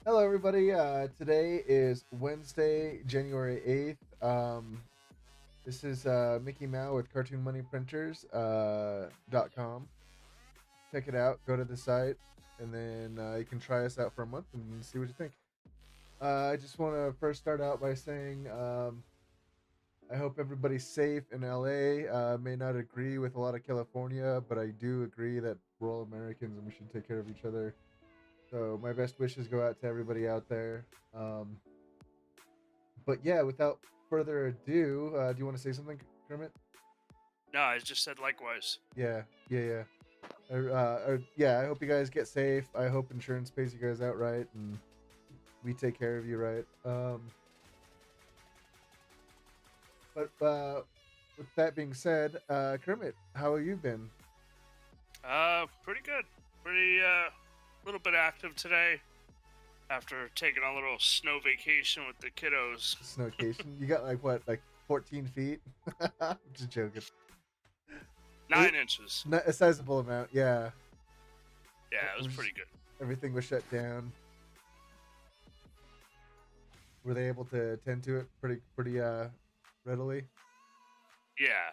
Hello, everybody. Today is Wednesday, January 8th. This is Mickey Mao with Cartoon Money Printers .com. Check it out. Go to the site, and then you can try us out for a month and see what you think. I just want to first start out by saying I hope everybody's safe in LA. May not agree with a lot of California, but I do agree that we're all Americans and we should take care of each other. So my best wishes go out to everybody out there. Um, but yeah, without further ado, do you want to say something, Kermit? No, I just said likewise. Yeah. Yeah, I hope you guys get safe. I hope insurance pays you guys out right, and we take care of you right. But with that being said, Kermit, how have you been? Pretty good. Pretty little bit active today after taking a little snow vacation with the kiddos. Snowcation? You got like what, like 14 feet? Just joking. 9 inches. A sizable amount, yeah. Yeah, it It was was pretty good. Everything was shut down. Were they able to attend to it pretty readily? Yeah.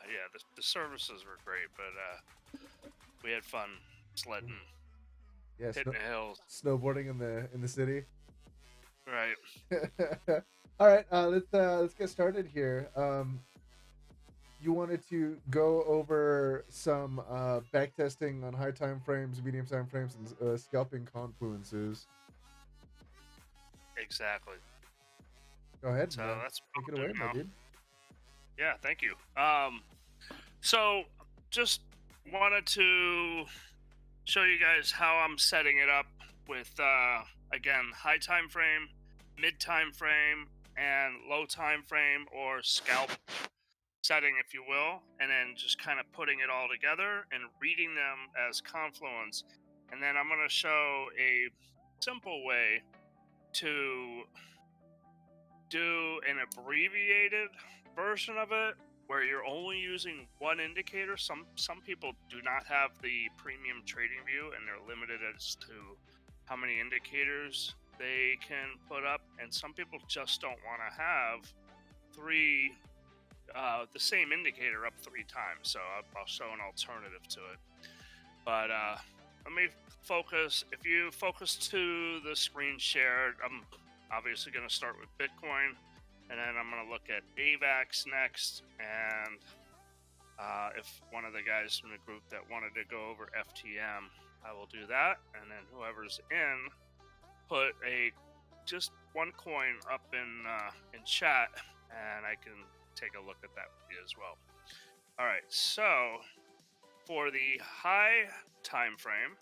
The services were great, but we had fun sledding, Yeah, hitting the hills. snowboarding in the city. Right. All right, let's get started here. You wanted to go over some backtesting on high time frames, medium time frames, and scalping confluences. Exactly. Go ahead, So that's what take it I'll away, do my now. dude. Yeah, thank you. So just wanted to show you guys how I'm setting it up with again, high time frame, mid time frame, and low time frame, or scalp setting, if you will, and then just kind of putting it all together and reading them as confluence. And then I'm going to show a simple way to do an abbreviated version of it where you're only using one indicator. Some people do not have the premium trading view and they're limited as to how many indicators they can put up, and some people just don't want to have three the same indicator up 3 times. So I'll show an alternative to it. But let me focus. If you focus to the screen shared, I'm obviously going to start with Bitcoin, and then I'm going to look at AVAX next. And if one of the guys from the group that wanted to go over FTM, I will do that. And then whoever's in, put just one coin up in chat, and I can take a look at that as well. All right, so for the high time frame,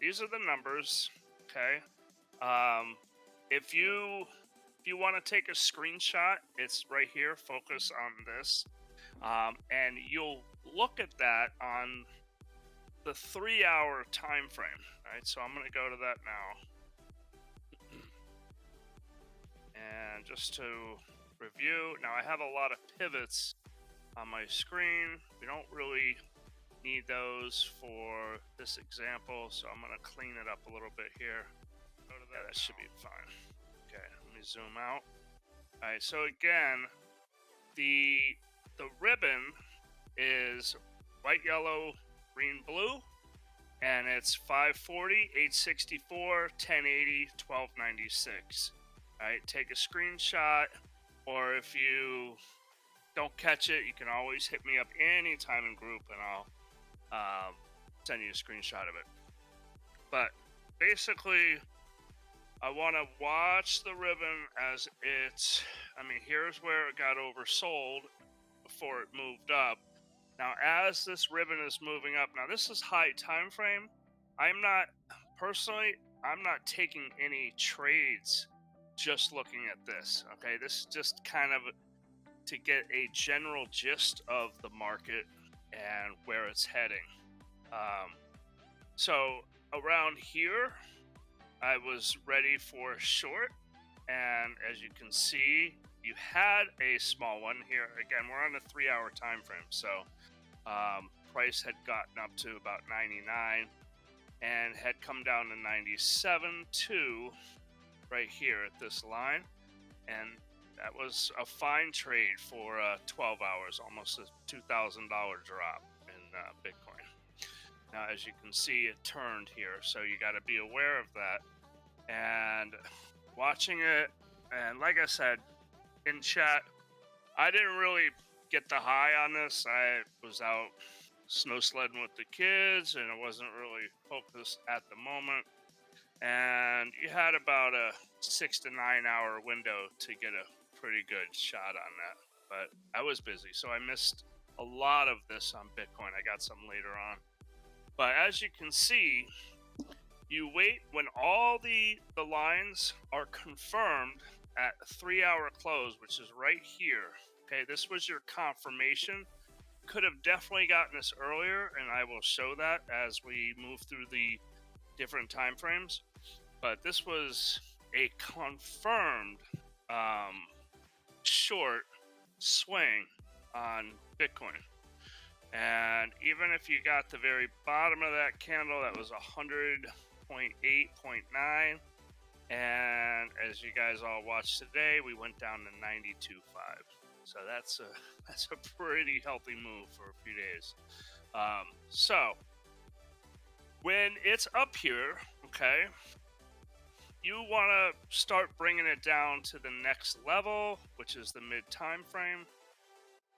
these are the numbers. Okay, if you want to take a screenshot, it's right here. Focus on this, and you'll look at that on the 3-hour time frame. All right, so I'm going to go to that now. And just to review, now I have a lot of pivots on my screen. We don't really need those for this example, so I'm going to clean it up a little bit here. Go to that. Yeah, that should be fine. Okay, let me zoom out. All right, so again, the ribbon is white, yellow, green, blue, and it's 540, 864, 1080, 1296. All right, take a screenshot, or if you don't catch it, you can always hit me up anytime in group, and I'll send you a screenshot of it. But basically, I want to watch the ribbon as it's. I mean, here's where it got oversold before it moved up. Now, as this ribbon is moving up, now this is high time frame. I'm not taking any trades just looking at this. Okay, this is just kind of to get a general gist of the market and where it's heading. So around here, I was ready for short, and as you can see, you had a small one here. Again, we're on a 3-hour time frame, so price had gotten up to about 99. and had come down to 97.2 right here at this line, and that was a fine trade for 12 hours, almost a $2,000 drop in Bitcoin. Now, as you can see, it turned here, so you got to be aware of that. And watching it, and like I said in chat, I didn't really get the high on this. I was out snow sledding with the kids, and I wasn't really focused at the moment. And you had about a 6 to 9 hour window to get a pretty good shot on that. But I was busy, so I missed a lot of this on Bitcoin. I got some later on. But as you can see, you wait when all the lines are confirmed at 3 hour close, which is right here. Okay, this was your confirmation. Could have definitely gotten this earlier, and I will show that as we move through the different time frames. But this was a confirmed short swing on Bitcoin. And even if you got the very bottom of that candle, that was 100.8.9. And as you guys all watched today, we went down to 92.5. So that's a pretty healthy move for a few days. So when it's up here, okay, you want to start bringing it down to the next level, which is the mid time frame.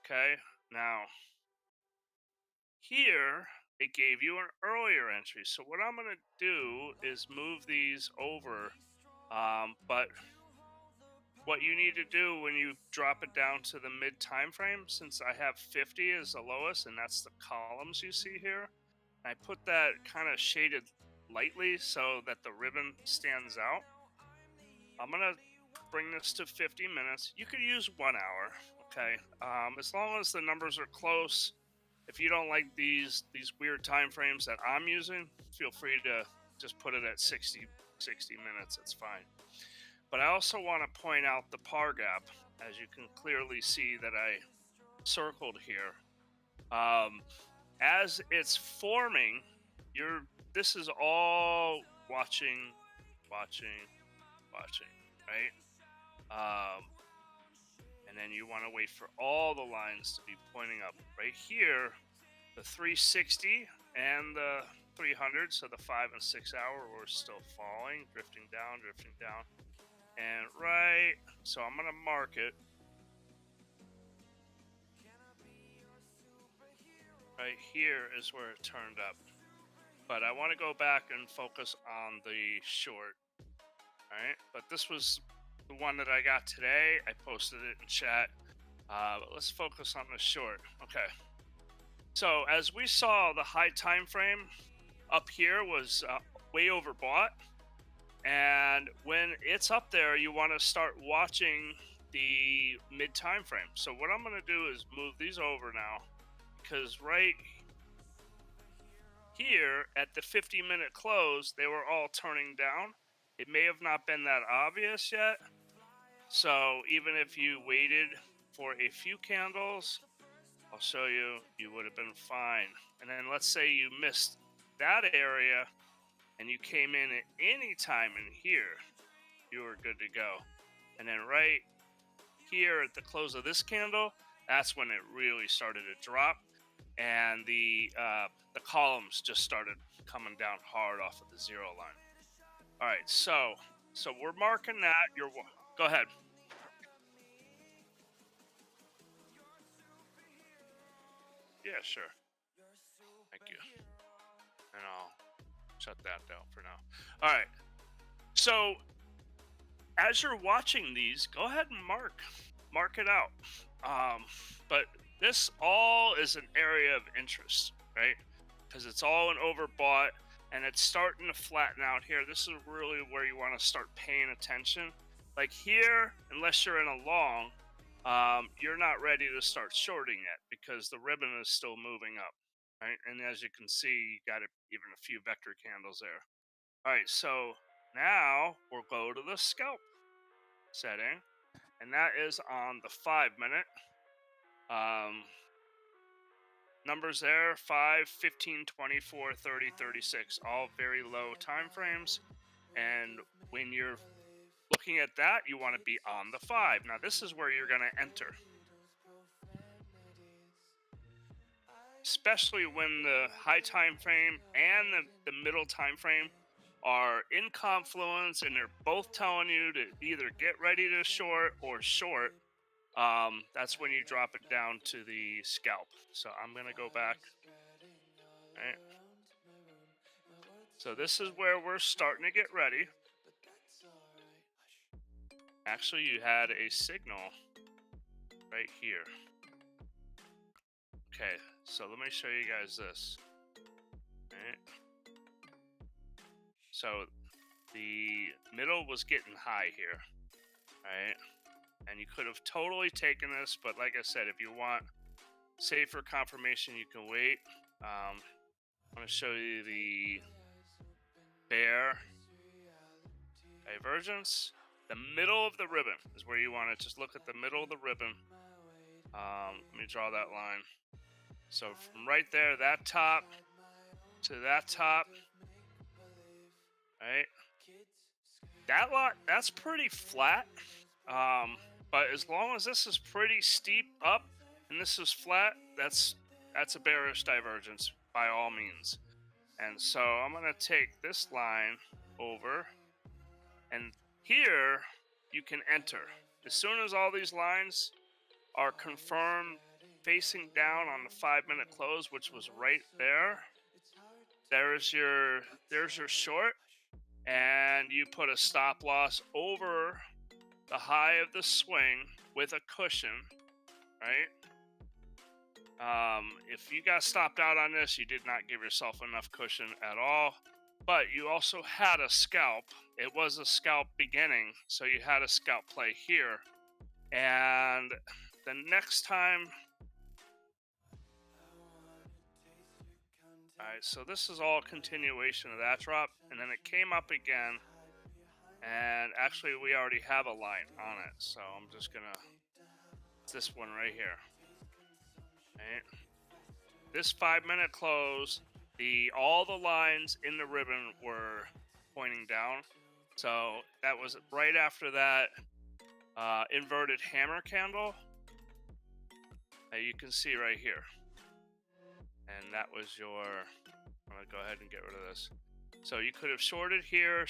Okay, now here it gave you an earlier entry. So what I'm going to do is move these over. But what you need to do when you drop it down to the mid time frame, since I have 50 as the lowest, and that's the columns you see here, I put that kind of shaded lightly so that the ribbon stands out. I'm gonna bring this to 50 minutes. You could use 1 hour, okay? As long as the numbers are close. If you don't like these weird time frames that I'm using, feel free to just put it at 60 minutes. It's fine. But I also want to point out the par gap, as you can clearly see that I circled here. As it's forming, this is all watching, right? And then you want to wait for all the lines to be pointing up. Right here, the 360 and the 300, so the 5 and 6 hour were still falling, drifting down. And right, so I'm going to mark it. Right here is where it turned up. But I want to go back and focus on the short. Alright, but this was the one that I got today. I posted it in chat. But let's focus on the short. Okay. So as we saw, the high time frame up here was way overbought. And when it's up there, you want to start watching the mid time frame. So what I'm going to do is move these over now, because right here at the 50-minute close, they were all turning down. It may have not been that obvious yet. So even if you waited for a few candles, I'll show you, you would have been fine. And then let's say you missed that area and you came in at any time in here, you were good to go. And then right here at the close of this candle, that's when it really started to drop, and the columns just started coming down hard off of the 0 line. All right, so we're marking that. Go ahead. Yeah, sure. Thank you. And I'll shut that down for now. All right. So as you're watching these, go ahead and mark it out. But this all is an area of interest, right? Because it's all an overbought and it's starting to flatten out here. This is really where you want to start paying attention. Like here, unless you're in a long, you're not ready to start shorting yet because the ribbon is still moving up, right? And as you can see, you got even a few vector candles there. All right, so now we'll go to the scalp setting, and that is on the 5 minute. numbers there: 5, 15, 24, 30, 36. All very low time frames. And when you're looking at that, you want to be on the 5. Now, this is where you're going to enter. Especially when the high time frame and the middle time frame are in confluence and they're both telling you to either get ready to short or short. That's when you drop it down to the scalp. So I'm going to go back. Right. So this is where we're starting to get ready. Actually, you had a signal right here. Okay, so let me show you guys this. Right. So the middle was getting high here, right? And you could have totally taken this, but like I said, if you want safer confirmation, you can wait. I'm going to show you the bear divergence. The middle of the ribbon is where you want to just look at the middle of the ribbon. Let me draw that line. So from right there, that top to that top, right? That lot, that's pretty flat. But as long as this is pretty steep up and this is flat, that's a bearish divergence by all means. And so I'm going to take this line over, and here you can enter. As soon as all these lines are confirmed facing down on the 5-minute close, which was right there, there's your short, and you put a stop loss over the high of the swing with a cushion, right? If you got stopped out on this, you did not give yourself enough cushion at all. But you also had a scalp. It was a scalp beginning, so you had a scalp play here. And the next time... Alright, so this is all continuation of that drop. And then it came up again. And actually, we already have a line on it. So I'm just going to... It's this one right here. Right. This 5-minute close, all the lines in the ribbon were pointing down. So that was right after that inverted hammer candle that you can see right here. And that was your... I'm going to go ahead and get rid of this. So you could have shorted here,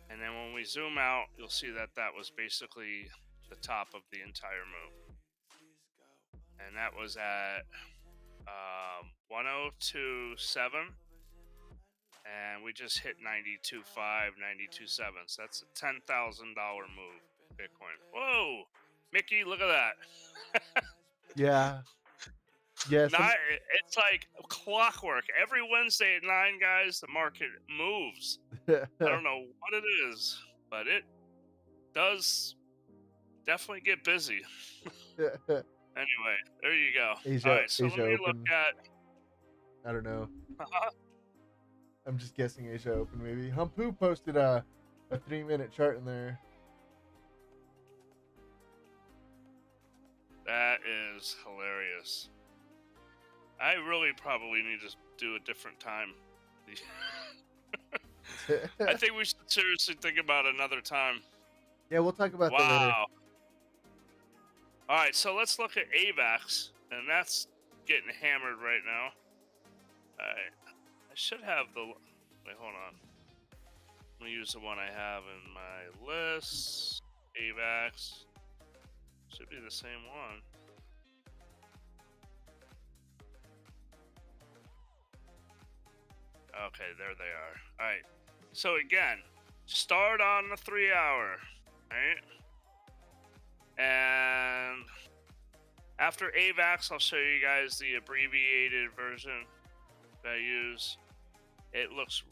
and then when we zoom out, you'll see that that was basically the top of the entire move. And that was at 102.7, and we just hit 92.5, 92.7. So that's a $10,000 move, Bitcoin. Whoa, Mickey, look at that. Yeah. Yes. It's like clockwork. Every Wednesday at 9, guys, the market moves. I don't know what it is, but it does definitely get busy. Anyway, there you go. Asia, All right, so Asia let me Open. look at... I don't know. I'm just guessing Asia Open, maybe. Humpu posted a 3-minute chart in there. That is hilarious. I really probably need to do a different time. I think we should seriously think about another time. Yeah, we'll talk about that later. Wow. All right, so let's look at AVAX, and that's getting hammered right now. All right. I should have the... Wait, hold on. Let me use the one I have in my list. AVAX. Should be the same one. Okay, there they are. All right. So again, start on the 3-hour, right? And after AVAX, I'll show you guys the abbreviated version that I use. It looks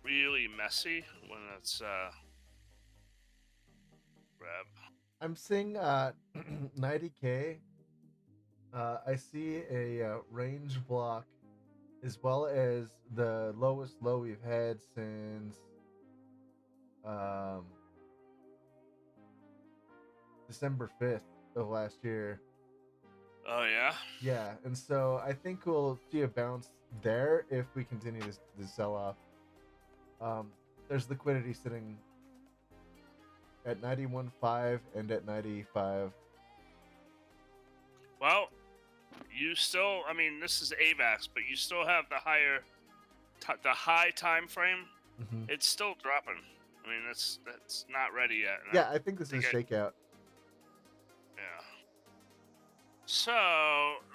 really messy when it's grab. I'm seeing 90K. I see a range block as well as the lowest low we've had since December 5th of last year. Oh yeah. Yeah, and so I think we'll see a bounce there if we continue this sell off. There's liquidity sitting at 91.5 and at 95. Well, you still. I mean, this is AVAX, but you still have the the high time frame. Mm-hmm. It's still dropping. I mean, that's not ready yet. Yeah, I think this is a shakeout. Yeah. So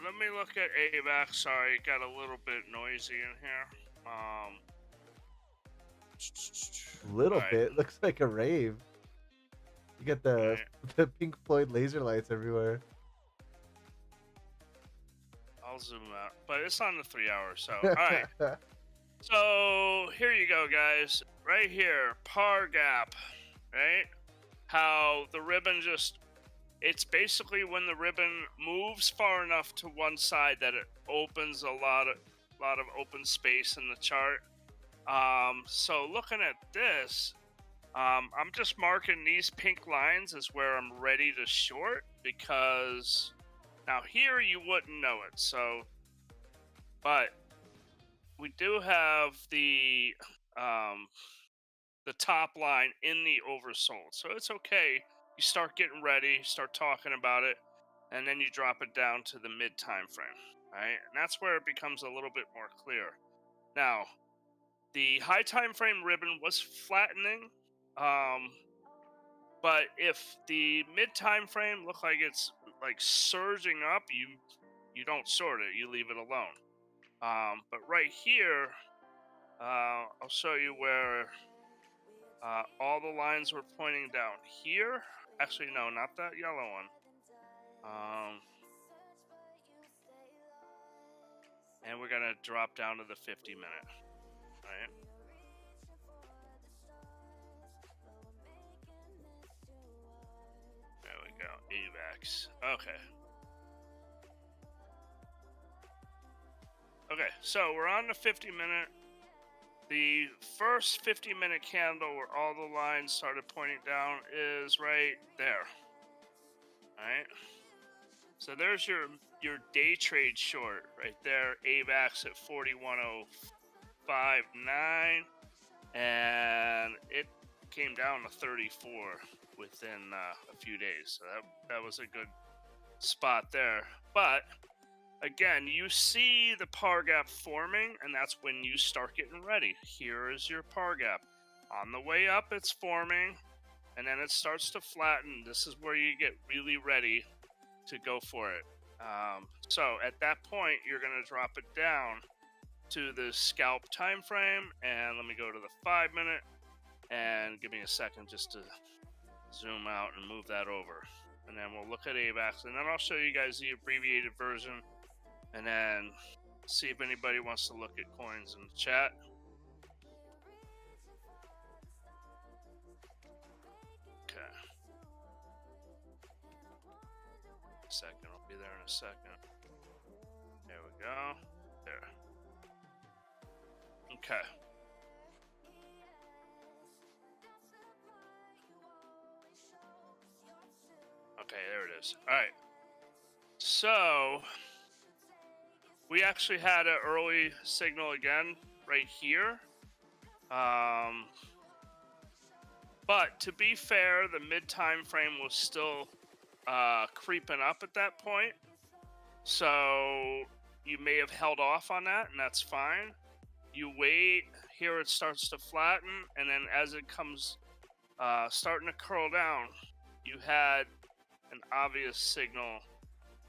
let me look at AVAX. Sorry, it got a little bit noisy in here. A little right. bit. Looks like a rave. You get the the Pink Floyd laser lights everywhere. I'll zoom out, but it's on the 3 hours. So all right. So here you go, guys. Right here, par gap. Right? How the ribbon it's basically when the ribbon moves far enough to one side that it opens a lot of open space in the chart. So looking at this, I'm just marking these pink lines as where I'm ready to short, because now here you wouldn't know it. So, but we do have the top line in the oversold, so it's okay. You start getting ready, start talking about it, and then you drop it down to the mid time frame, right? And that's where it becomes a little bit more clear. Now, the high time frame ribbon was flattening, but if the mid time frame look like it's like surging up, you don't short it, you leave it alone. But right here, I'll show you where all the lines were pointing down here. Actually, no, not that yellow one. And we're gonna drop down to the 50-minute, right? There we go, AVAX. Okay. Okay, so we're on the 50-minute. The first 50-minute candle where all the lines started pointing down is right there. Alright? So there's your day trade short right there. AVAX at 41.059. And it came down to 34 within a few days. So that was a good spot there. But again, you see the par gap forming, and that's when you start getting ready. Here is your par gap. On the way up, it's forming, and then it starts to flatten. This is where you get really ready to go for it. So at that point, you're going to drop it down to the scalp time frame, and let me go to the 5-minute, and give me a second just to zoom out and move that over. And then we'll look at AVAX, and then I'll show you guys the abbreviated version, and then see if anybody wants to look at coins in the chat. Okay. A second, I'll be there in a second. There we go. There. Okay. Okay, there it is. All right. So we actually had an early signal again right here. But to be fair, the mid time frame was still creeping up at that point. So you may have held off on that, and that's fine. You wait, here it starts to flatten, and then as it comes starting to curl down, you had an obvious signal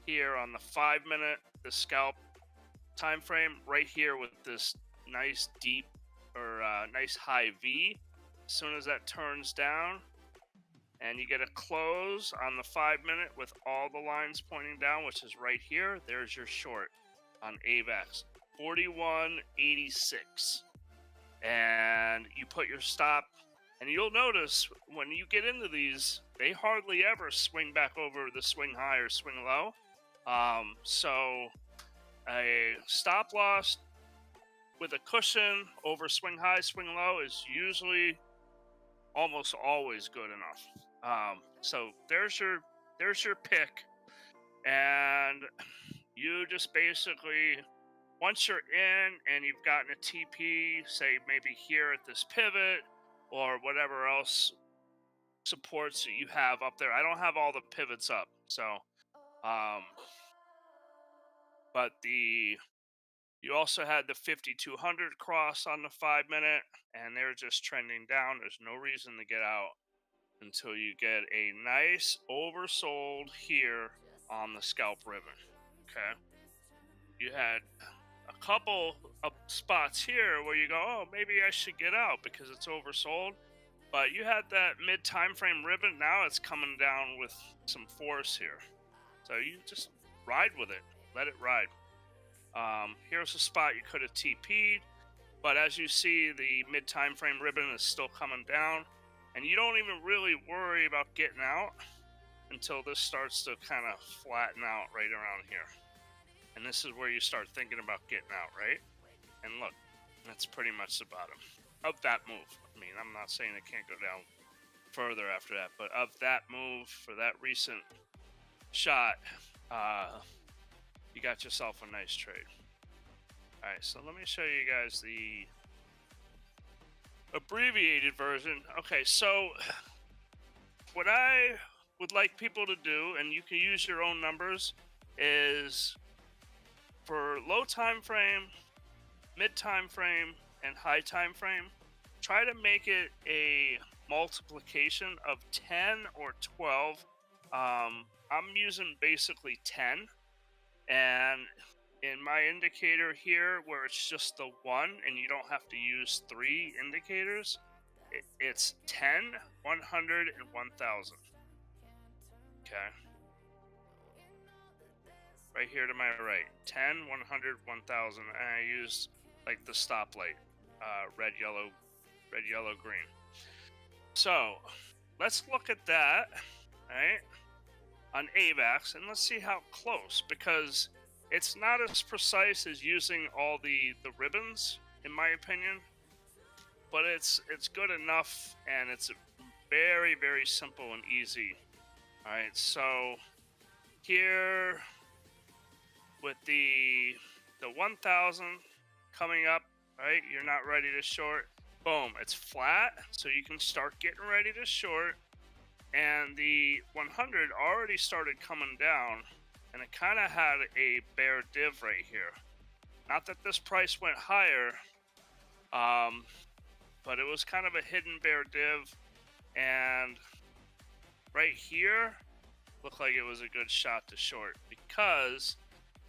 here on the 5-minute, the scalp time frame, right here with this nice deep or nice high V. As soon as that turns down, and you get a close on the 5-minute with all the lines pointing down, which is right here, there's your short on AVAX, 41.86. And you put your stop, and you'll notice when you get into these, they hardly ever swing back over the swing high or swing low. So a stop loss with a cushion over swing high, swing low is usually almost always good enough. So there's your pick. and you just basically, once you're in and you've gotten a TP, say maybe here at this pivot or whatever else supports that you have up there. I don't have all the pivots up, so um, but you also had the 5200 cross on the 5 minute, and they're just trending down. There's no reason to get out until you get a nice oversold here on the scalp ribbon. Okay, you had a couple of spots here where you go, oh, maybe I should get out because it's oversold. But you had that mid time frame ribbon. Now it's coming down with some force here, so you just ride with it. Let it ride. Here's a spot you could have TP'd, but as you see, the mid time frame ribbon is still coming down, and you don't even really worry about getting out until this starts to kind of flatten out right around here. And this is where you start thinking about getting out, right? And look, that's pretty much the bottom of that move. I mean, I'm not saying it can't go down further after that, but of that move for that recent shot, you got yourself a nice trade. All right, so let me show you guys the abbreviated version. Okay, so what I would like people to do, and you can use your own numbers, is for low time frame, mid time frame, and high time frame, try to make it a multiplication of 10 or 12. I'm using basically 10, and in my indicator here where it's just the one and you don't have to use 3 indicators, it's 10, 100, and 1000. Okay, right here to my right, 10, 100, 1000, and I used like the stoplight, red, yellow, green. So let's look at that, right, on AVAX, and let's see how close, because it's not as precise as using all the ribbons, in my opinion, but it's good enough, and it's very, very simple and easy. All right, so here with the 1000 coming up, right, you're not ready to short. Boom, it's flat, so you can start getting ready to short. And the 100 already started coming down, and it kind of had a bear div right here. Not that this price went higher, but it was kind of a hidden bear div, and right here looked like it was a good shot to short because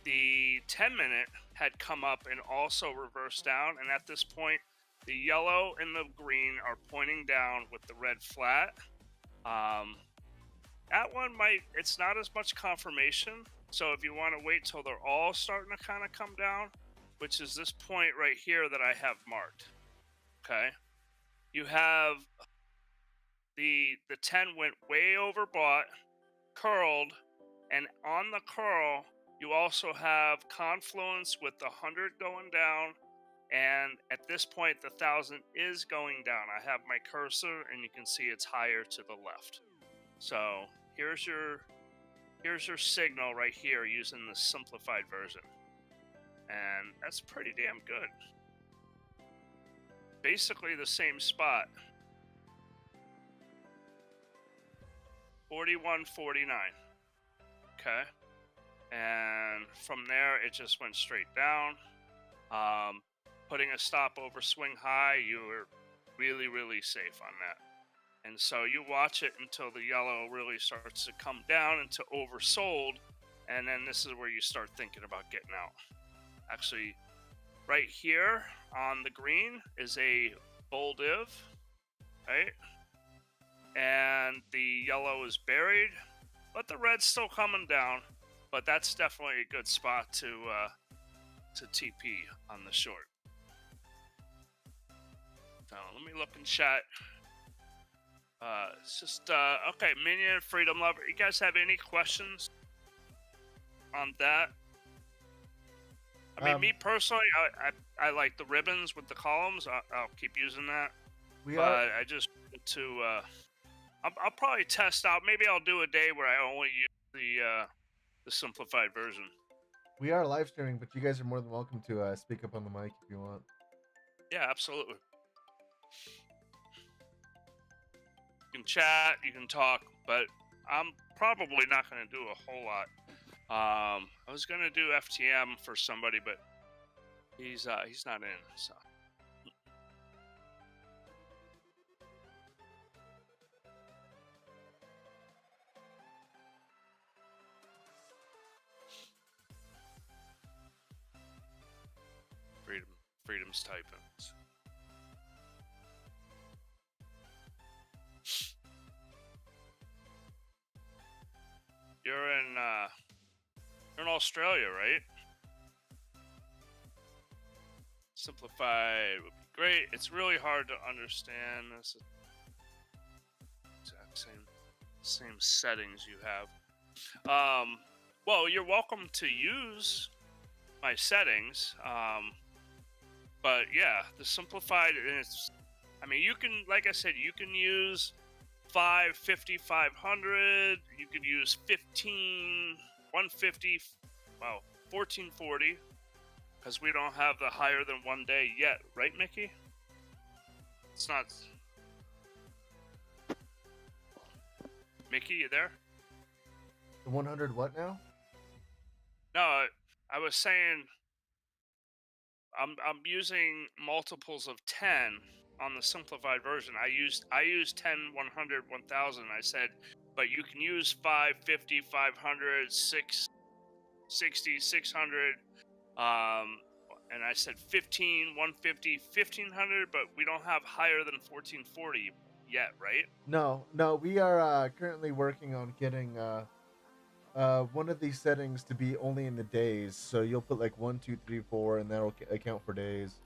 the 10 minute had come up and also reversed down, and at this point the yellow and the green are pointing down with the red flat. That one it's not as much confirmation, so if you want to wait till they're all starting to kind of come down, which is this point right here that I have marked, okay, you have the 10 went way overbought, curled, and on the curl you also have confluence with the 100 going down, and at this point the 1000 is going down. I have my cursor and you can see it's higher to the left. So here's your signal right here using the simplified version, and that's pretty damn good. Basically the same spot, 41.49. Okay, and from there it just went straight down. Putting a stop over swing high, you were really, really safe on that. And so you watch it until the yellow really starts to come down into oversold, and then this is where you start thinking about getting out. Actually, right here on the green is a bull div, right? And the yellow is buried, but the red's still coming down. But that's definitely a good spot to TP on the short. So let me look in chat. It's just okay. Minion Freedom Lover, you guys have any questions on that? I mean, me personally, I like the ribbons with the columns. I'll keep using that. I just want to. I'll probably test out. Maybe I'll do a day where I only use the simplified version. We are live streaming, but you guys are more than welcome to speak up on the mic if you want. Yeah, absolutely. You can chat, you can talk, but I'm probably not going to do a whole lot. I was going to do FTM for somebody, but he's not in. So freedom's typing. You're in Australia, right? Simplified would be great. It's really hard to understand this exact same settings you have. Well, you're welcome to use my settings. But yeah, the simplified is, I mean, you can, like I said, you can use 550, 500. You could use 15, 150, well, 1440, because we don't have the higher than 1 day yet, right, Mickey? It's not. Mickey, you there? The 100 what now? No, I was saying I'm using multiples of 10 on the simplified version. I used 10, 100, 1000. I said, but you can use 550, 500, 660, 600. And I said 15, 150, 1500, but we don't have higher than 1440 yet, right? No, we are currently working on getting one of these settings to be only in the days. So you'll put like 1, 2, 3, 4, and that'll account for days.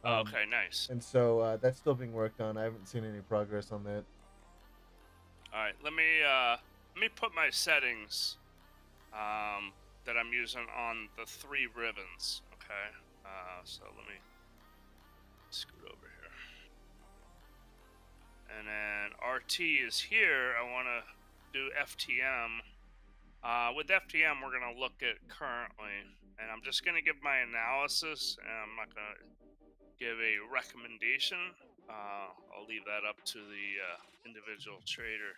Okay, nice. And so that's still being worked on. I haven't seen any progress on that. All right, let me put my settings that I'm using on the 3 ribbons. Okay, so let me scoot over here, and then RT is here. I want to do FTM. With FTM, we're going to look at currently, and I'm just going to give my analysis, and I'm not going to give a recommendation. I'll leave that up to the individual trader.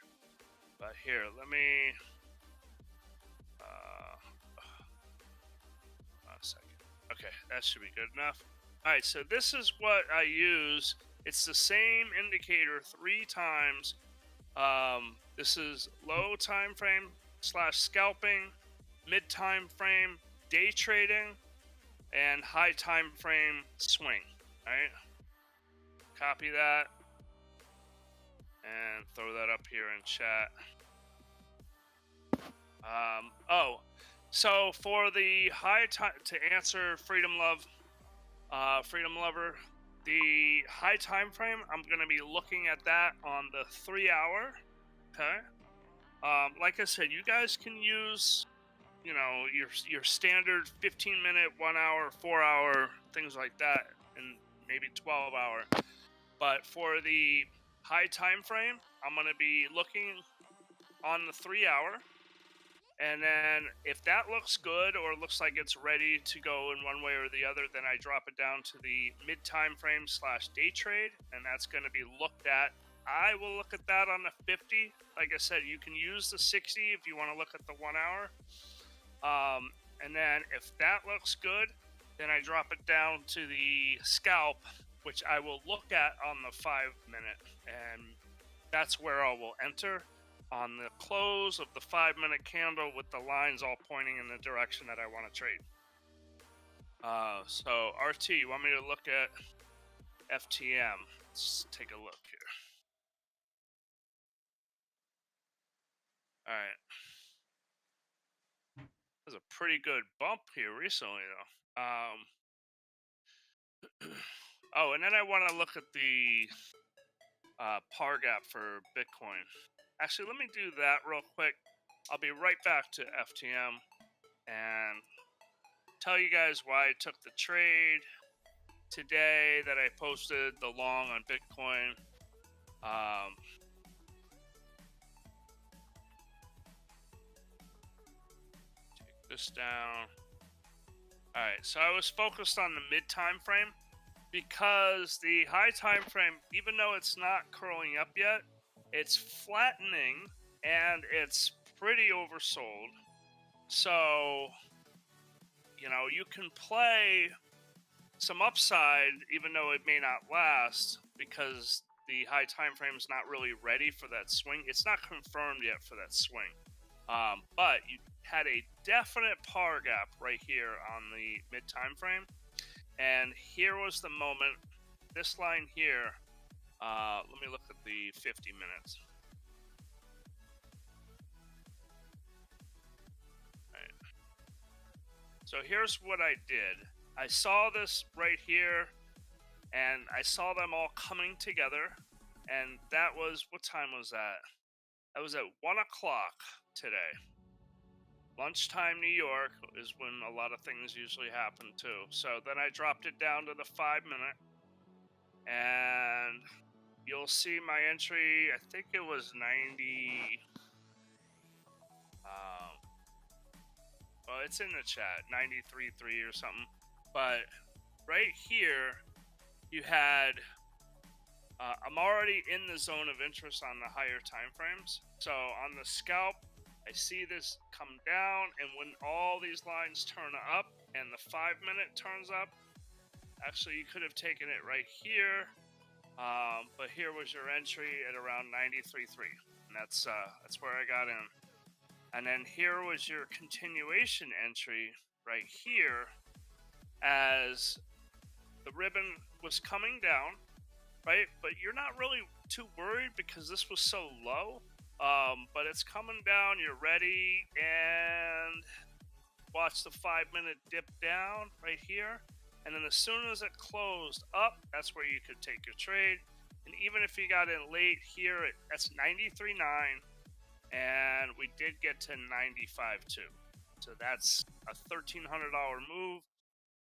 But here, let me... a second. Okay, that should be good enough. Alright, so this is what I use. It's the same indicator 3 times. This is low time frame / scalping, mid time frame day trading, and high time frame swing. Alright, copy that and throw that up here in chat. So for the high time, to answer Freedom Lover, the high time frame, I'm going to be looking at that on the 3 hour. Okay. Like I said, you guys can use, you know, your standard 15-minute, 1 hour, 4 hour, things like that, and maybe 12 hour. But for the high time frame, I'm going to be looking on the 3 hour. And then if that looks good or looks like it's ready to go in one way or the other, then I drop it down to the mid time frame / day trade, and that's going to be looked at. I will look at that on the 50. Like I said, you can use the 60 if you want to look at the 1 hour. And then if that looks good, then I drop it down to the scalp, which I will look at on the 5 minute, and that's where I will enter on the close of the 5 minute candle with the lines all pointing in the direction that I want to trade. So RT, you want me to look at FTM? Let's take a look here. All right. There's a pretty good bump here recently, though. Oh, and then I want to look at the par gap for Bitcoin. Actually, let me do that real quick. I'll be right back to FTM and tell you guys why I took the trade today that I posted the long on Bitcoin. this down. All right, so I was focused on the mid time frame because the high time frame, even though it's not curling up yet, it's flattening and it's pretty oversold. So, you can play some upside even though it may not last because the high time frame is not really ready for that swing. It's not confirmed yet for that swing. But you had a definite par gap right here on the mid time frame. And here was the moment. This line here, let me look at the 50 minutes. All right. So here's what I did. I saw this right here, and I saw them all coming together. And that was, what time was that? That was at 1 o'clock today. Lunchtime New York is when a lot of things usually happen too. So then I dropped it down to the 5 minute. And you'll see my entry, I think it was 90. Well, it's in the chat, 93.3 or something. But right here, you had, I'm already in the zone of interest on the higher time frames. So on the scalp, I see this come down, and when all these lines turn up and the 5 minute turns up, actually you could have taken it right here. But here was your entry at around 93.3, and that's where I got in. And then here was your continuation entry right here as the ribbon was coming down, right? But you're not really too worried because this was so low. But it's coming down, you're ready, and watch the 5 minute dip down right here. And then as soon as it closed up, that's where you could take your trade. And even if you got in late here, that's 93.9, and we did get to 95.2. So that's a $1,300 move.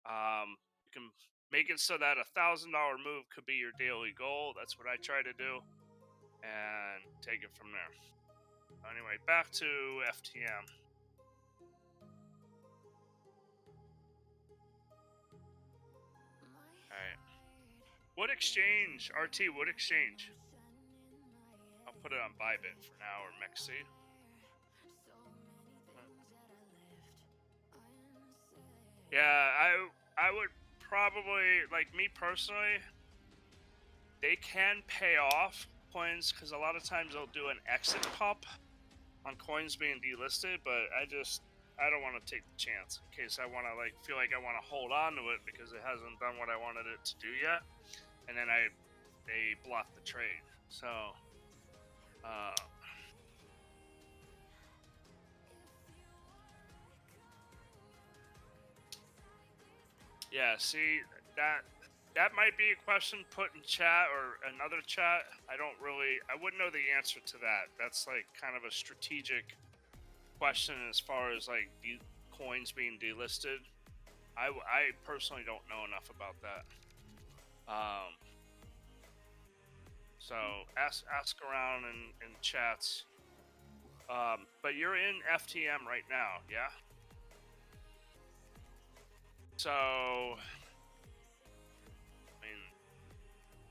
You can make it so that $1,000 move could be your daily goal. That's what I try to do, and take it from there. Anyway, back to FTM. Alright. What exchange? RT, what exchange? I'll put it on Bybit for now, or Mexi. Yeah, I would probably, like me personally, they can pay off coins because a lot of times they'll do an exit pop on coins being delisted, but I don't want to take the chance in case I want to feel like I want to hold on to it because it hasn't done what I wanted it to do yet, and then they block the trade. So yeah, see, that might be a question put in chat or another chat. I wouldn't know the answer to that. That's kind of a strategic question as far as the coins being delisted. I personally don't know enough about that. So ask around in chats. But you're in FTM right now, yeah? So, I mean,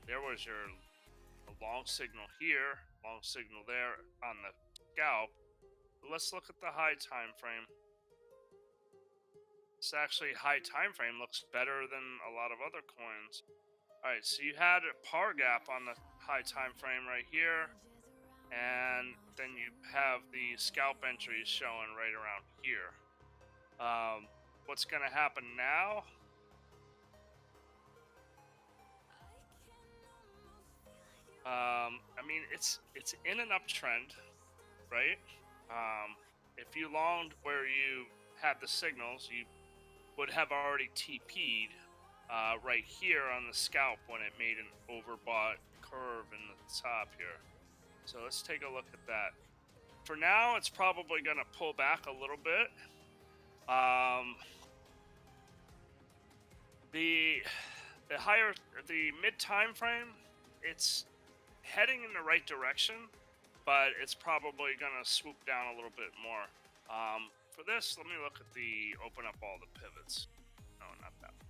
there was your long signal here, long signal there on the scalp. Let's look at the high time frame. This actually high time frame looks better than a lot of other coins. All right, so you had a par gap on the high time frame right here, and then you have the scalp entries showing right around here. What's going to happen now? I mean, it's in an uptrend, right? If you longed where you had the signals, you would have already TP'd right here on the scalp when it made an overbought curve in the top here. So let's take a look at that. For now, it's probably going to pull back a little bit. The mid time frame, it's heading in the right direction, but it's probably going to swoop down a little bit more. for this, let me look at the open up all the pivots. No, not that one.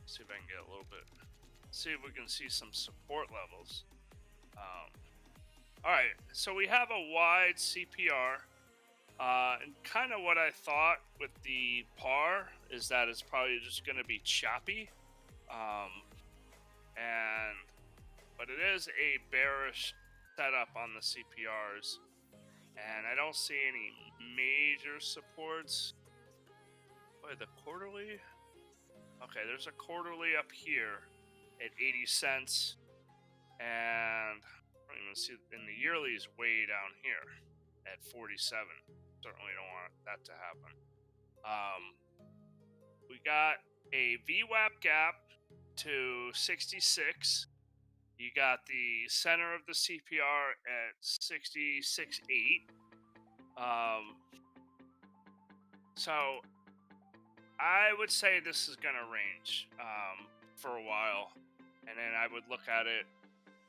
See if I can get a little bit. See if we can see some support levels. All right, so we have a wide CPR, and kind of what I thought with the par is that it's probably just going to be choppy, but it is a bearish setup on the CPRs, and I don't see any major supports. Wait, the quarterly? Okay, there's a quarterly up here at 80 cents, and I don't even see, in the yearly is way down here at 47. Certainly don't want that to happen. We got a VWAP gap to 66. You got the center of the CPR at 66.8. So I would say this is going to range for a while, and then I would look at it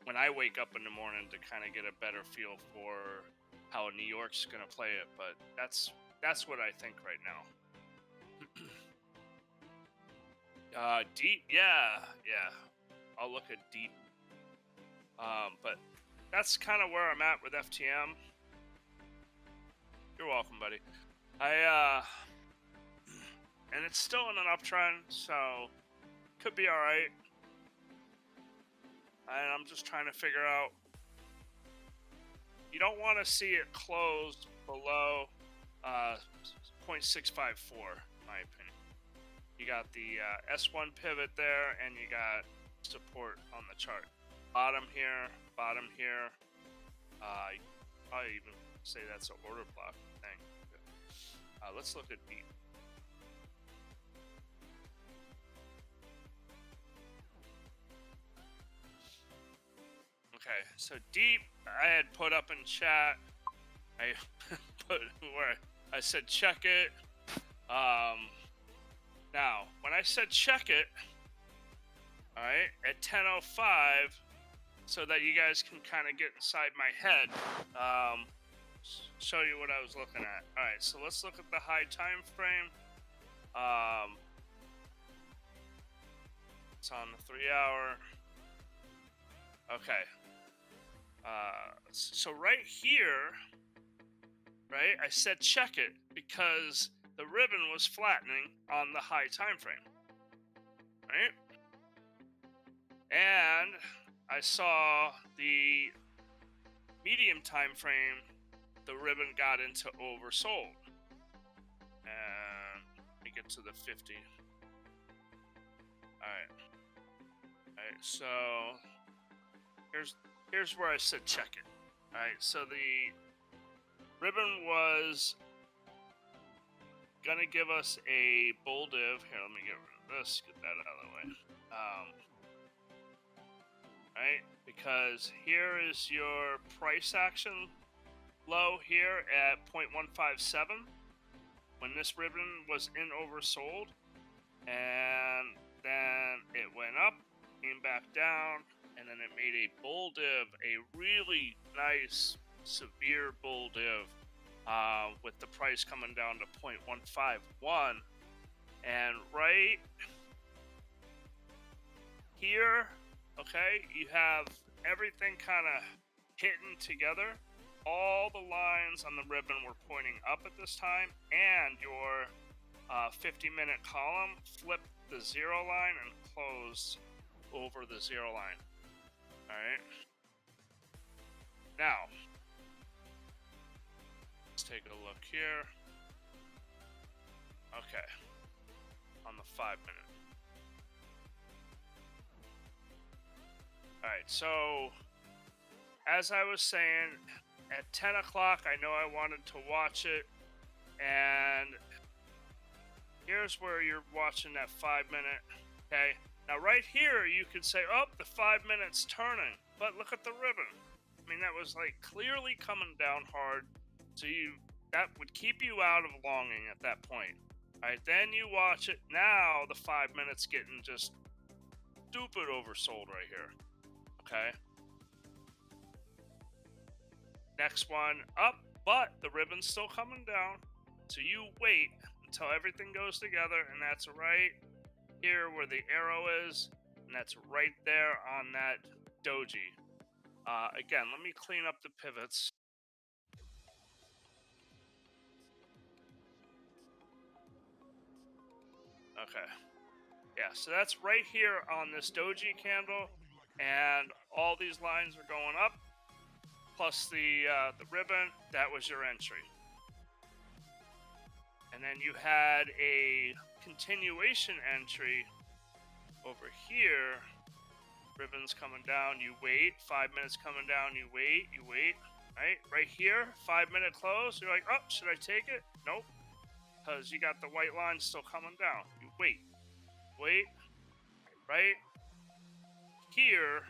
when I wake up in the morning to kind of get a better feel for how New York's going to play it. But that's what I think right now. Deep, yeah, I'll look at deep. But that's kind of where I'm at with FTM. You're welcome, buddy. And it's still in an uptrend, so could be all right. And I'm just trying to figure out. You don't want to see it close below 0.654, in my opinion. You got the S1 pivot there, and you got support on the chart. Bottom here. I'll even say that's an order block thing. Let's look at deep. Okay, so deep, I had put up in chat. I put where I said check it. Now, when I said check it, all right, at 10:05, so that you guys can kind of get inside my head, show you what I was looking at. All right, so let's look at the high time frame. It's on the 3 hour. Okay. So right here, right, I said check it because the ribbon was flattening on the high time frame, right? And I saw the medium time frame, the ribbon got into oversold. And let me get to the 50. All right, so here's where I said check it. All right, so the ribbon was gonna give us a bull div. Here, let me get rid of this, get that out of the way. Right, because here is your price action low here at 0.157 when this ribbon was in oversold, and then it went up, came back down, and then it made a bull div, a really nice severe bull div, with the price coming down to 0.151. And right here, okay, you have everything kind of hitting together. All the lines on the ribbon were pointing up at this time, and your 50-minute column flipped the zero line and closed over the zero line. All right. Now, let's take a look here. Okay. On the 5-minute. All right. So, as I was saying, at 10 o'clock, I know I wanted to watch it, and here's where you're watching that 5-minute. Okay. Now, right here, you could say, oh, the 5 minutes turning, but look at the ribbon. I mean, that was like clearly coming down hard, so that would keep you out of longing at that point. All right, then you watch it. Now the 5 minutes getting just stupid oversold right here. Okay. Next one up, but the ribbon's still coming down. So you wait until everything goes together, and that's right here where the arrow is, and that's right there on that doji. Again, let me clean up the pivots. Okay. Yeah, so that's right here on this doji candle, and all these lines are going up, plus the ribbon. That was your entry. And then you had a continuation entry over here. Ribbons coming down, you wait. 5 minutes coming down, you wait. Right here, 5-minute close. You're like, oh, should I take it? Nope, because you got the white line still coming down. You wait. Right here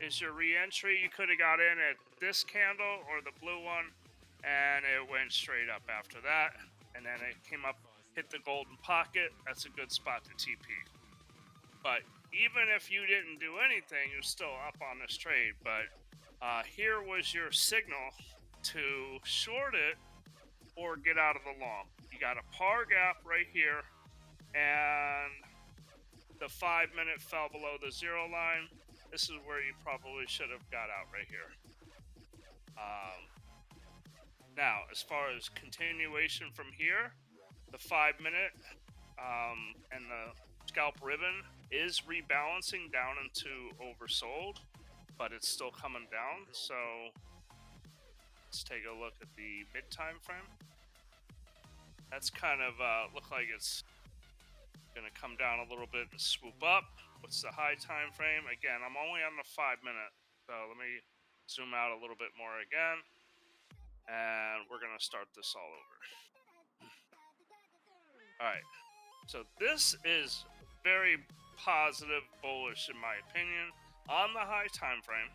is your re-entry. You could have got in at this candle or the blue one, and it went straight up after that. And then it came up, hit the golden pocket. That's a good spot to TP. But even if you didn't do anything, you're still up on this trade. But here was your signal to short it or get out of the long. You got a par gap right here, and the 5-minute fell below the 0 line. This is where you probably should have got out right here. Now, as far as continuation from here, the 5-minute and the scalp ribbon is rebalancing down into oversold, but it's still coming down. So let's take a look at the mid time frame. That's kind of look like it's going to come down a little bit and swoop up. What's the high time frame? Again, I'm only on the 5-minute, so let me zoom out a little bit more again, and we're going to start this all over. All right, so this is very positive, bullish in my opinion on the high time frame.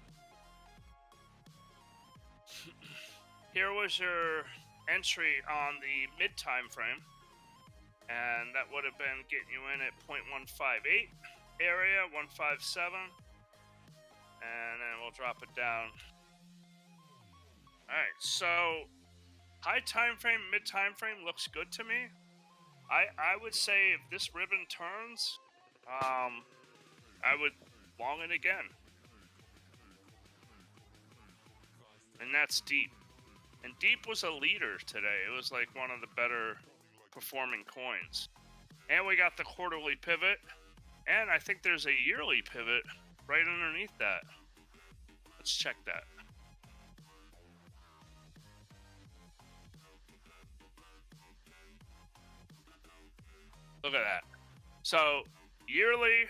Here was your entry on the mid time frame, and that would have been getting you in at 0.158 area, 157, and then we'll drop it down. All right, so high time frame, mid time frame looks good to me. I would say if this ribbon turns, I would long it again. And that's deep. And deep was a leader today. It was like one of the better performing coins. And we got the quarterly pivot. And I think there's a yearly pivot right underneath that. Let's check that. Look at that. So yearly,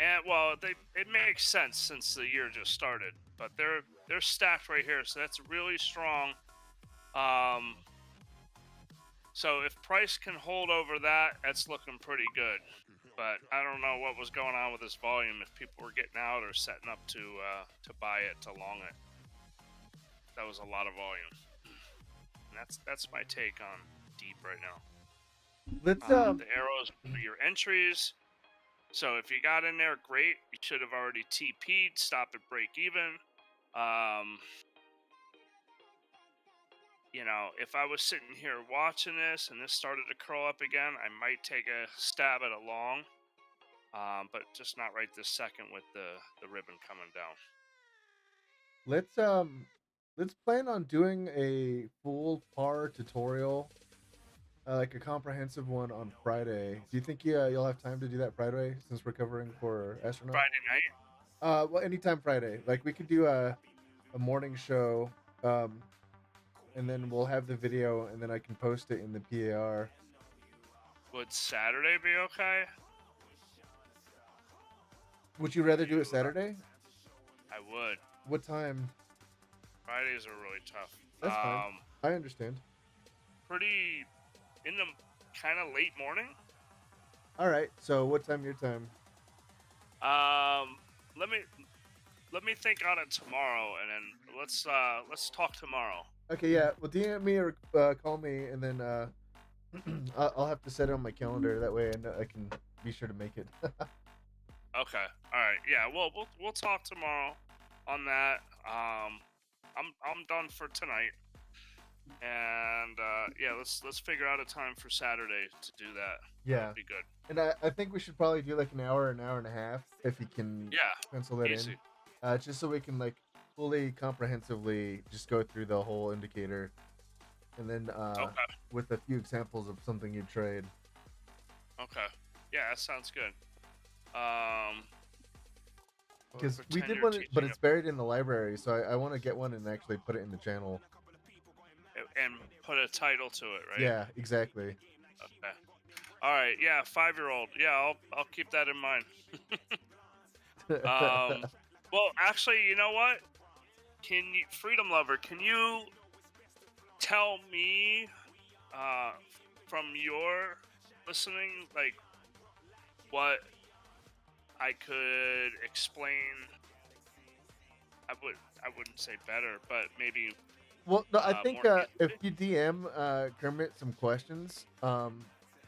and well, it makes sense since the year just started, but they're stacked right here, so that's really strong. So if price can hold over that, that's looking pretty good. But I don't know what was going on with this volume. If people were getting out or setting up to buy it, to long it, that was a lot of volume. And that's my take on deep right now. Let's the arrows are your entries. So if you got in there, great. You should have already TP'd, stop at break even. You know, if I was sitting here watching this and this started to curl up again, I might take a stab at a long, but just not right this second with the ribbon coming down. let's plan on doing a full par tutorial, like a comprehensive one on Friday. Do you think you'll have time to do that Friday since we're covering for astronaut? Friday night? Well, anytime Friday. Like we could do a morning show, and then we'll have the video, and then I can post it in the PAR. Would Saturday be okay? Would you rather do it Saturday? I would. What time? Fridays are really tough. That's fine. I understand. Pretty in the kind of late morning. All right. So what time your time? Let me think on it tomorrow, and then let's talk tomorrow. Okay. Yeah. Well, DM me or call me, and then I'll have to set it on my calendar. That way, I can be sure to make it. Okay. All right. Yeah. Well, we'll talk tomorrow on that. I'm done for tonight. And yeah, let's figure out a time for Saturday to do that. That Yeah. would be good. And I think we should probably do like an hour and a half if you can Yeah, pencil that in. easy. Just so we can like fully comprehensively just go through the whole indicator, and then Okay. with a few examples of something you trade. Okay. Yeah, that sounds good. Um, Because we pretend did you're one, but teaching it's buried in the library, so I want to get one and actually put it in the channel. and put a title to it, right? Yeah, exactly. Okay. All right. Yeah, 5-year-old. Yeah, I'll keep that in mind. Um, well, actually, you know what? Can you, Freedom Lover? Can you tell me, uh, from your listening, like what I could explain? I wouldn't say better, but maybe Well, no, I think more if easily. you DM Kermit some questions,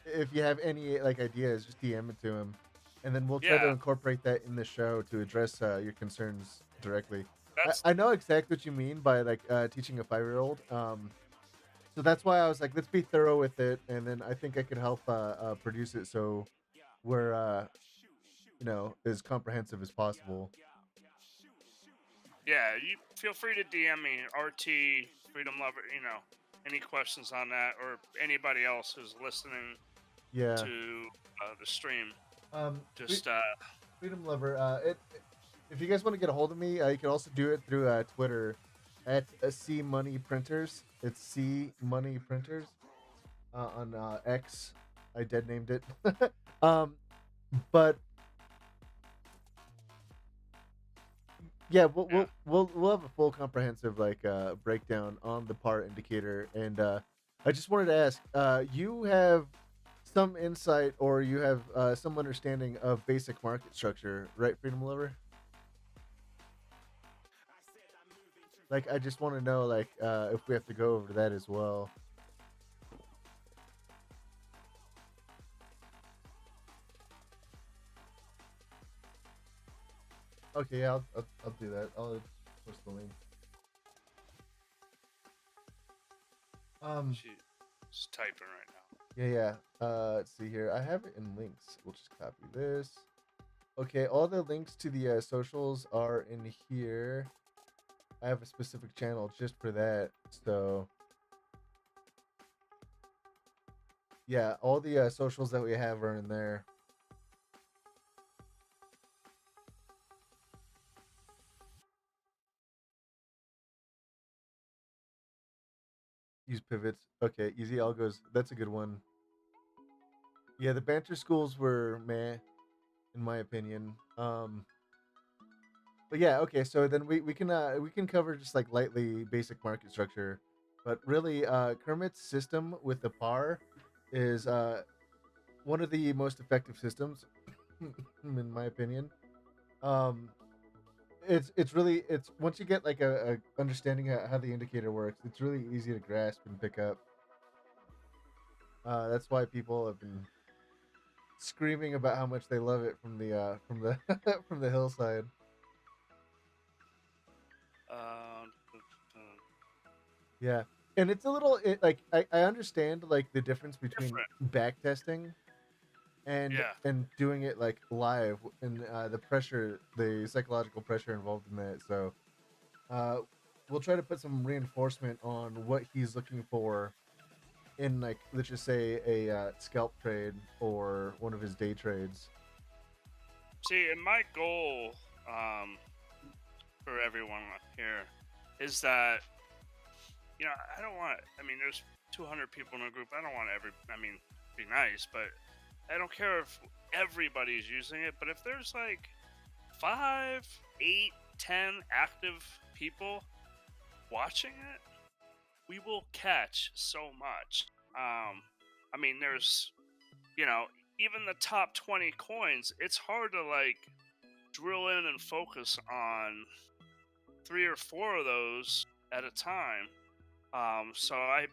if you have any like ideas, just DM it to him, and then we'll try to Yeah, incorporate that in the show to address your concerns directly. that's I know exactly what you mean by like teaching a 5-year-old. So that's why I was like, let's be thorough with it, and then I think I could help produce it so we're as comprehensive as possible. yeah. You feel free to DM me, RT Freedom Lover. Any questions on that, or anybody else who's listening Yeah. to the stream. Fre- Just Freedom Lover. If you guys want to get a hold of me, you can also do it through Twitter at C Money Printers. It's C Money Printers on X. I dead named it. um, but yeah, we'll, yeah. we'll we'll we'll have a full comprehensive like breakdown on the par indicator, and I just wanted to ask, you have some insight or you have some understanding of basic market structure, right, Freedom Lover? Like, I just want to know, like, if we have to go over that as well. Okay, yeah, I'll do that. I'll post the link. Um, She's typing right now. yeah. Let's see here. I have it in links. We'll just copy this. Okay, all the links to the socials are in here. I have a specific channel just for that. So, yeah, all the socials that we have are in there. Use pivots. Okay, easy algos. That's a good one. Yeah, the banter schools were meh, in my opinion. But yeah, okay. So then we can cover just like lightly basic market structure, but really, Kermit's system with the par is one of the most effective systems, in my opinion. Um, it's really it's once you get like a understanding how the indicator works, it's really easy to grasp and pick up. That's why people have been screaming about how much they love it from the from the hillside. Uh, Yeah, and it's a little like I understand like the difference between Different. back testing Yeah. and doing it like live and the pressure, the psychological pressure involved in that. So uh, we'll try to put some reinforcement on what he's looking for in, like, let's just say a scalp trade or one of his day trades. See, and my goal for everyone here is that I don't want. I mean, there's 200 people in a group. I don't want every. I mean, be nice, but I don't care if everybody's using it. But if there's like 5, 8, 10 active people watching it, we will catch so much. I mean, there's you know even the top 20 coins. It's hard to like drill in and focus on 3 or 4 of those at a time. So I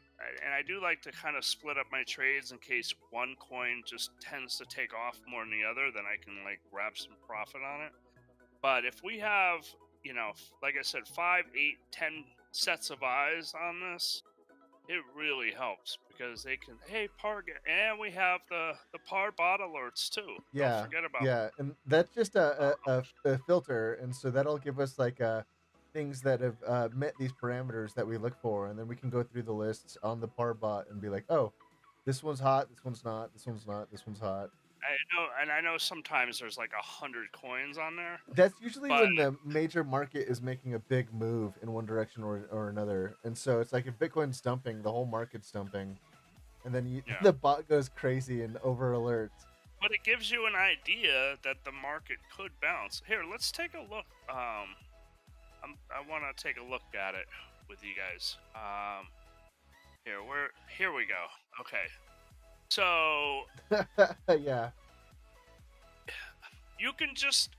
do like to kind of split up my trades in case one coin just tends to take off more than the other, then I can like grab some profit on it. But if we have, like I said, 5, 8, 10 sets of eyes on this, it really helps because they can, hey, par get, and we have the par bot alerts too. Don't Yeah, forget about. yeah, and that's just a filter, and so that'll give us like things that have met these parameters that we look for, and then we can go through the lists on the par bot and be like, oh, this one's hot, this one's not, this one's not, this one's hot. I know, and I know sometimes there's like 100 coins on there, That's usually but when the major market is making a big move in one direction or another, and so it's like if Bitcoin's dumping, the whole market's dumping, and then yeah, the bot goes crazy and over alerts. but it gives you an idea that the market could bounce. Here, let's take a look. I want to take a look at it with you guys. Here we go. Okay, so Yeah, you can just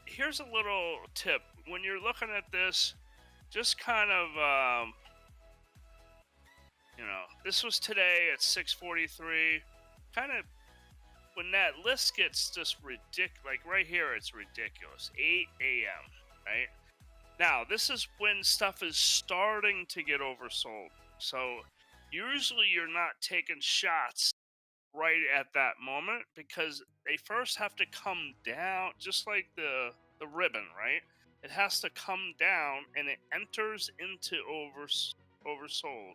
here's a little tip when you're looking at this. Just kind of this was today at 6:43. Kind of when that list gets just ridiculous, like right here, it's ridiculous. 8 a.m. Right now, this is when stuff is starting to get oversold. So usually you're not taking shots right at that moment because they first have to come down, just like the ribbon, right? It has to come down and it enters into oversold,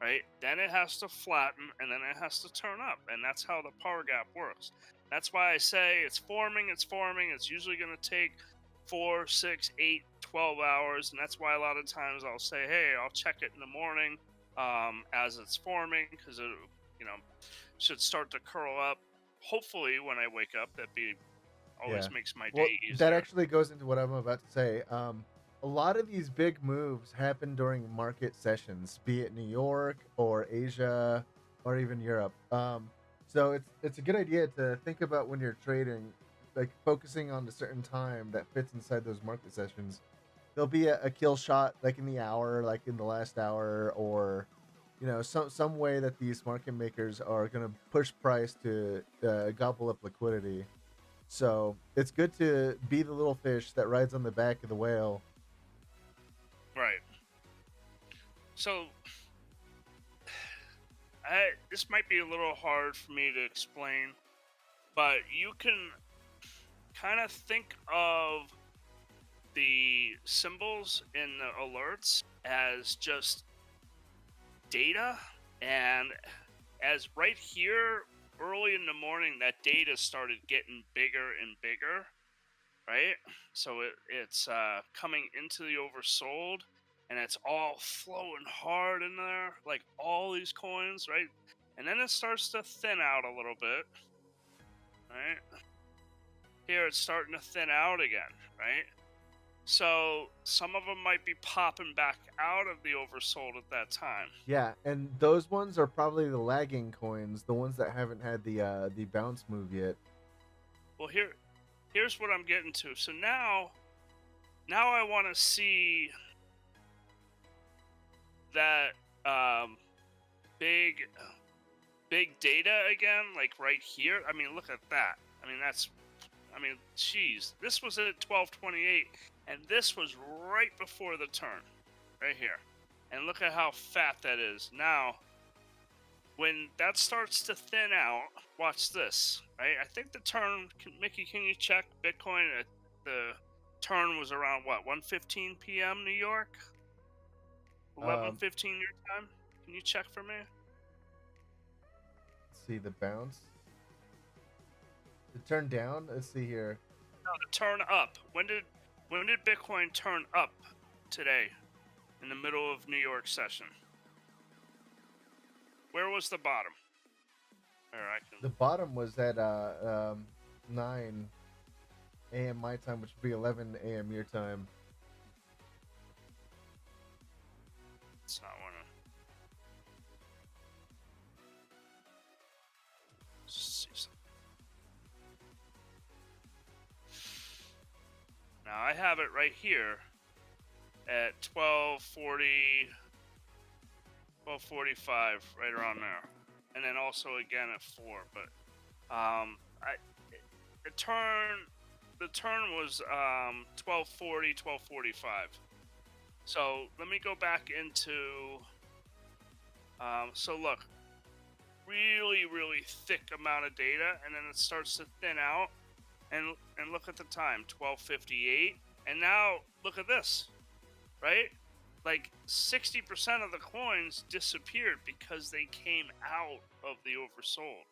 right? Then it has to flatten and then it has to turn up, and that's how the power gap works. That's why I say it's forming, it's forming. It's usually going to take 4, 6, 8, 12 hours, and that's why a lot of times I'll say, hey, I'll check it in the morning as it's forming because it, you know, should start to curl up. Hopefully, when I wake up, that be yeah. always makes my Well, day that easier. actually goes into what I'm about to say. A lot of these big moves happen during market sessions, be it New York or Asia or even Europe. So it's a good idea to think about when you're trading, like focusing on a certain time that fits inside those market sessions. There'll be a kill shot like in the hour, like in the last hour, or some way that these market makers are going to push price to gobble up liquidity. So it's good to be the little fish that rides on the back of the whale. Right. So, this might be a little hard for me to explain, but you can kind of think of the symbols in the alerts as just data, and as right here early in the morning that data started getting bigger and bigger, right? So it's coming into the oversold, and it's all flowing hard in there, like all these coins, right? And then it starts to thin out a little bit, right? Here it's starting to thin out again, right? So some of them might be popping back out of the oversold at that time. Yeah, and those ones are probably the lagging coins, the ones that haven't had the bounce move yet. Well, here's what I'm getting to. So now I want to see that big big data again, like right here. I mean, look at that. I mean, geez, this was at 12:28, and this was right before the turn, right here. And look at how fat that is. Now, when that starts to thin out, watch this, right? I think the turn, Mickey, can you check Bitcoin? The turn was around what, 1:15 p.m. New York, Um, 11:15 your time. Can you check for me? let's see the bounce. The turn down. Let's see here. No, the turn up. When did Bitcoin turn up today in the middle of New York session? Where was the bottom? Or I can. The bottom was at 9 a.m. my time, which would be 11 a.m. your time. It's not one of. See something. Now I have it right here at 12:40, 12:45, right around there, and then also again at 4. But I the turn was 12:40, 12:45. So let me go back into So look, really thick amount of data, and then it starts to thin out. And look at the time, 12:58, and now look at this, right? Like 60% of the coins disappeared because they came out of the oversold,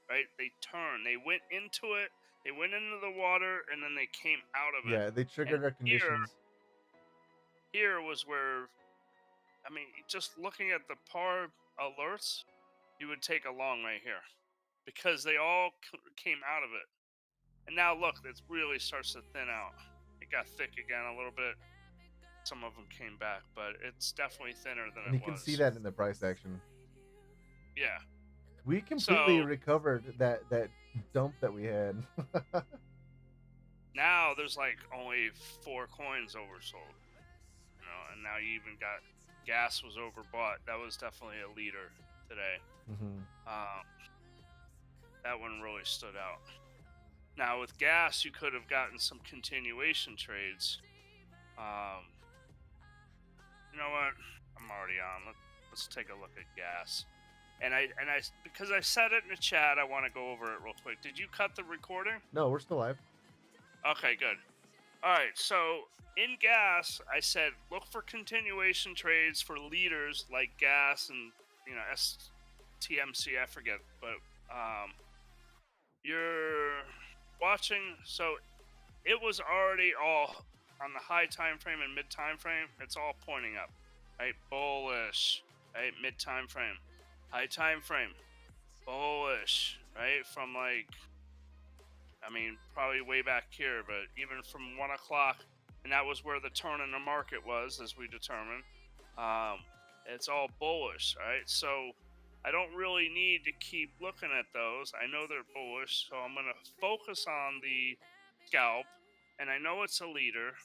right? They turned, they went into it, they went into the water, and then they came out of it. Yeah, they And triggered our conditions. here was where, I mean, just looking at the par alerts, you would take a long right here because they all came out of it. And now look, it really starts to thin out. It got thick again a little bit. Some of them came back, but it's definitely thinner than And you it can see was. that in the price action. Yeah. We completely So recovered that dump that we had. now there's like only 4 coins oversold. And now you even got gas was overbought. That was definitely a leader today. Mm-hmm. That one really stood out. Now with gas, you could have gotten some continuation trades. You know what? I'm already on. Let's take a look at gas. And I because I said it in the chat, I want to go over it real quick. Did you cut the recording? No, we're still live. Okay, good. All right, so in gas, I said look for continuation trades for leaders like gas and STMC. I forget, but you're watching. So it was already all on the high time frame and mid time frame. It's all pointing up, right? Bullish, right? Mid time frame, high time frame, bullish, right? From like, I mean, probably way back here, but even from 1 o'clock, and that was where the turn in the market was, as we determined. It's all bullish, right? So I don't really need to keep looking at those. I know they're bullish, so I'm going to focus on the scalp, and I know it's a leader.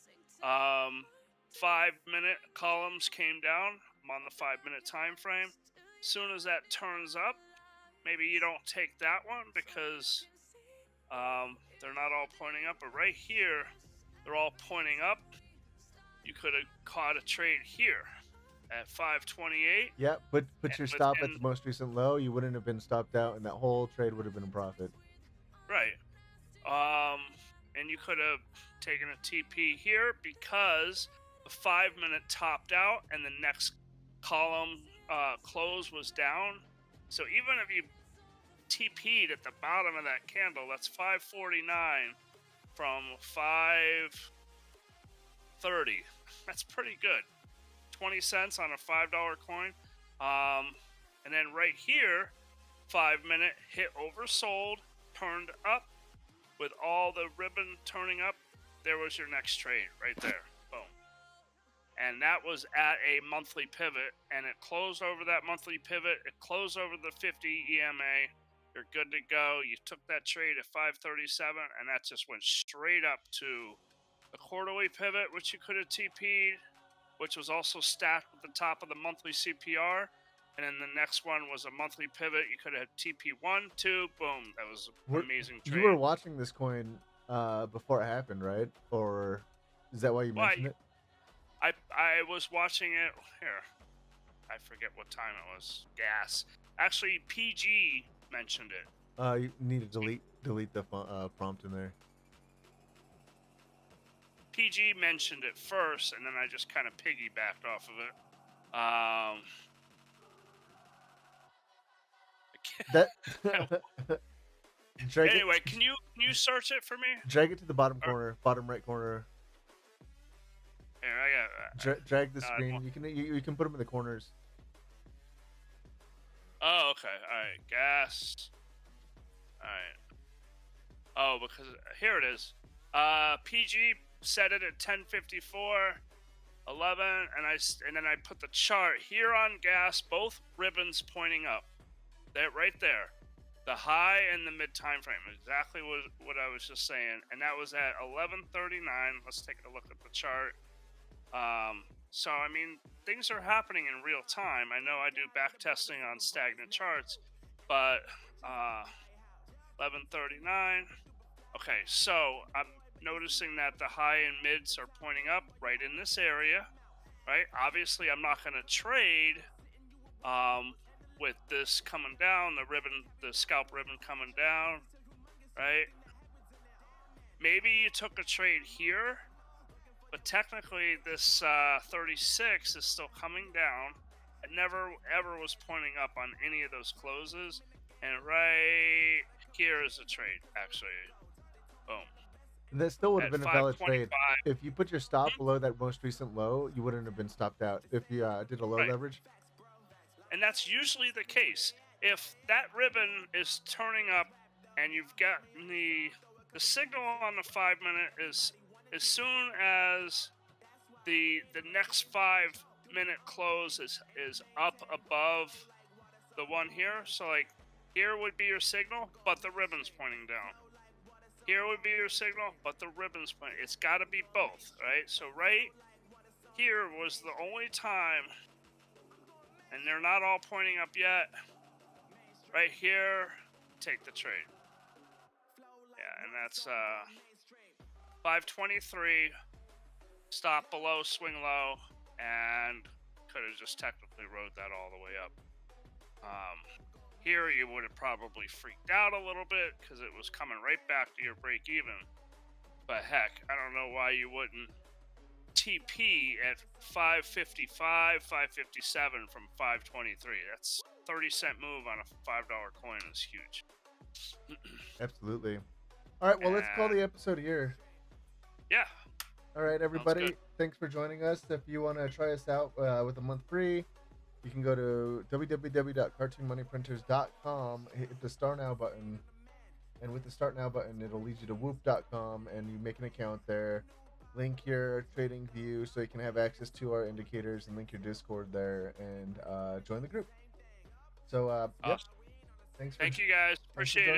5-minute columns came down. I'm on the 5-minute time frame. As soon as that turns up, maybe you don't take that one because they're not all pointing up, but right here, they're all pointing up. You could have caught a trade here at 528. Yeah, put your stop at the most recent low. You wouldn't have been stopped out, and that whole trade would have been a profit. Right. And you could have taken a TP here because the 5-minute topped out and the next column close was down. So even if you TP'd at the bottom of that candle, that's 549 from 530. That's pretty good. 20 cents on a $5 coin. And then right here, 5-minute hit oversold, turned up with all the ribbon turning up. There was your next trade right there. Boom. And that was at a monthly pivot, and it closed over that monthly pivot. It closed over the 50 EMA. You're good to go. You took that trade at 537, and that just went straight up to the quarterly pivot, which you could have TP'd, which was also stacked at the top of the monthly CPR. And then the next one was a monthly pivot. You could have TP1, 2, boom. That was an amazing trade. You were watching this coin before it happened, right? Or is that why you mentioned it? I was watching it here. I forget what time it was. Gas. Actually, PG mentioned it. You need to delete the prompt in there. PG mentioned it first, and then I just kind of piggybacked off of it. Anyway, can you search it for me? Drag it to the bottom corner, bottom right corner. Here, I got. Drag the screen. You can put them in the corners. Oh, okay. All right. Gas. All right. Oh, because here it is. PG set it at 10:54, 11, and then I put the chart here on gas. Both ribbons pointing up. That right there. The high and the mid time frame. Exactly what I was just saying. And that was at 11:39. Let's take a look at the chart. So, I mean, things are happening in real time. I know I do back testing on stagnant charts, but 11:39. Okay, so I'm noticing that the high and mids are pointing up right in this area, right? Obviously, I'm not going to trade With this coming down, the scalp ribbon coming down, right? Maybe you took a trade here, but technically this 36 is still coming down. It never ever was pointing up on any of those closes, and right here is a trade actually. Boom. That still would have At been a valid 525. trade. If you put your stop below that most recent low, you wouldn't have been stopped out if you did a low Right. leverage. And that's usually the case. If that ribbon is turning up and you've got the signal on the 5 minute is as soon as the next 5 minute close is up above the one here. So like here would be your signal, but the ribbon's pointing down. Here would be your signal, but the ribbon's pointing. It's got to be both, right? So right here was the only time, and they're not all pointing up yet. Right here, take the trade. Yeah, and that's 523. Stop below, swing low, and could have just technically rode that all the way up. Here you would have probably freaked out a little bit because it was coming right back to your break even. But heck, I don't know why you wouldn't TP at 555, 557 from 523. That's 30-cent move on a $5 coin is huge. Absolutely. All right, well, let's call the episode here. Yeah. All right, everybody, thanks for joining us. If you want to try us out with a month free, you can go to www.cartoonmoneyprinters.com, hit the Start Now button, and with the Start Now button, it'll lead you to whoop.com, and you make an account there. Link your trading view so you can have access to our indicators, and link your Discord there, and join the group. So, Awesome. Thank you guys. Appreciate it.